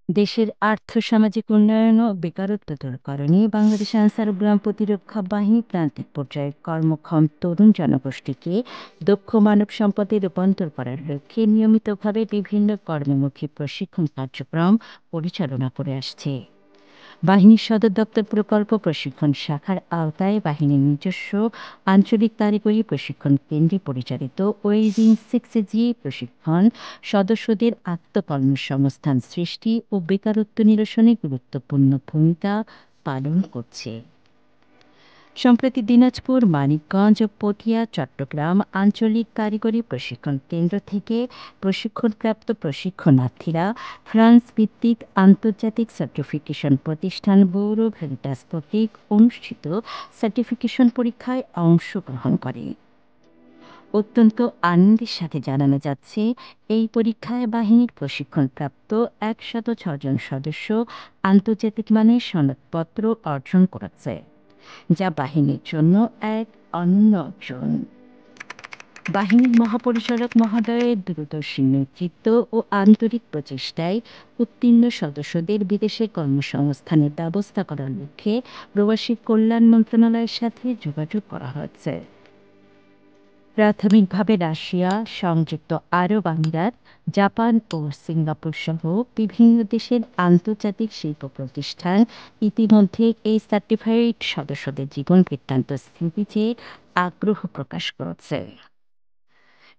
দেশের আর্থ-সামাজিক উন্নয়ন ও বেকারত্ব দূরীকরণে বাংলাদেশ আনসার ও গ্রাম প্রতিরক্ষা বাহিনী প্রান্তিক পর্যায়ে কর্মক্ষম তরুণ জনগোষ্ঠীকে দক্ষ মানব সম্পদে রূপান্তর করার লক্ষ্যে নিয়মিতভাবে বিভিন্ন কর্মমুখী প্রশিক্ষণ কার্যক্রম পরিচালনা করে আসছে। বাহিনীর সদর দপ্তর প্রকল্প প্রশিক্ষণ শাখার আওতায় বাহিনীর নিজস্ব আঞ্চলিক কারিগরি প্রশিক্ষণ কেন্দ্রে পরিচালিত ওয়েজিং 6G প্রশিক্ষণ সদস্যদের আত্মকর্মসংস্থান সৃষ্টি ও বেকারত্ব নিরসনে গুরুত্বপূর্ণ ভূমিকা পালন করছে। সম্প্রতি দিনাজপুর, মানিকগঞ্জ ও পটিয়া, চট্টগ্রাম আঞ্চলিক কারিগরি প্রশিক্ষণ কেন্দ্র থেকে প্রশিক্ষণপ্রাপ্ত প্রশিক্ষণার্থীরা ফ্রান্স ভিত্তিক আন্তর্জাতিক সার্টিফিকেশন প্রতিষ্ঠান ব্যুরো ভেরিটাস কর্তৃক অনুষ্ঠিত সার্টিফিকেশন পরীক্ষায় অংশগ্রহণ করে। অত্যন্ত আনন্দের সাথে জানানো যাচ্ছে, এই পরীক্ষায় বাহিনীর প্রশিক্ষণপ্রাপ্ত ১০৬ জন সদস্য আন্তর্জাতিক মানের সনদপত্র অর্জন করেছে, যা বাহিনীর জন্য এক অনন্য অর্জন। বাহিনীর মহাপরিচালক মহোদয়ের দূরদর্শী নেতৃত্ব ও আন্তরিক প্রচেষ্টায় উত্তীর্ণ সদস্যদের বিদেশে কর্মসংস্থানের ব্যবস্থা করার লক্ষ্যে প্রবাসী কল্যাণ মন্ত্রণালয়ের সাথে যোগাযোগ করা হয়েছে। প্রাথমিকভাবে রাশিয়া, সংযুক্ত আরব আমিরাত, জাপান ও সিঙ্গাপুর সহ বিভিন্ন দেশের আন্তর্জাতিক শিল্প প্রতিষ্ঠান ইতিমধ্যে এই সার্টিফাইড সদস্যদের জীবন বৃত্তান্ত স্মৃতিতে আগ্রহ প্রকাশ করেছে।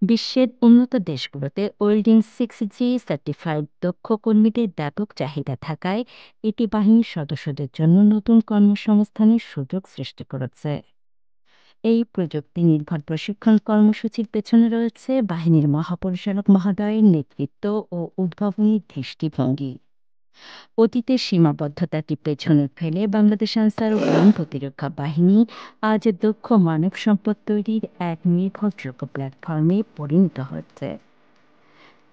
বিশ্বের উন্নত দেশগুলোতে ওয়েল্ডিং 6G সার্টিফাইড দক্ষ কর্মীদের ব্যাপক চাহিদা থাকায় এটি বাহিনীর সদস্যদের জন্য নতুন কর্মসংস্থানের সুযোগ সৃষ্টি করেছে। এই প্রযুক্তি নির্ভর প্রশিক্ষণ কর্মসূচির পেছনে রয়েছে বাহিনীর মহাপরিচালক মহোদয়ের নেতৃত্ব ও উদ্ভাবনী দৃষ্টিভঙ্গি। অতীতের সীমাবদ্ধতাকে পেছনে ফেলে বাংলাদেশ আনসার ও গ্রাম প্রতিরক্ষা বাহিনী আজ দক্ষ মানব সম্পদ তৈরির এক নির্ভরযোগ্য প্ল্যাটফর্মে পরিণত হচ্ছে।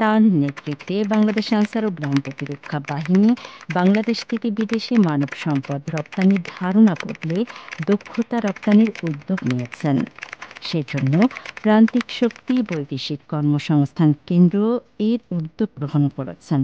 তার নেতৃত্বে বাংলাদেশ আনসার ও গ্রাম প্রতিরক্ষা বাহিনী বাংলাদেশ থেকে বিদেশে মানব সম্পদ রপ্তানির ধারণা বদলে দক্ষতা রপ্তানির উদ্যোগ নিয়েছেন। সেজন্য প্রান্তিক শক্তি বৈদেশিক কর্মসংস্থান কেন্দ্র এর উদ্যোগ গ্রহণ করেছেন।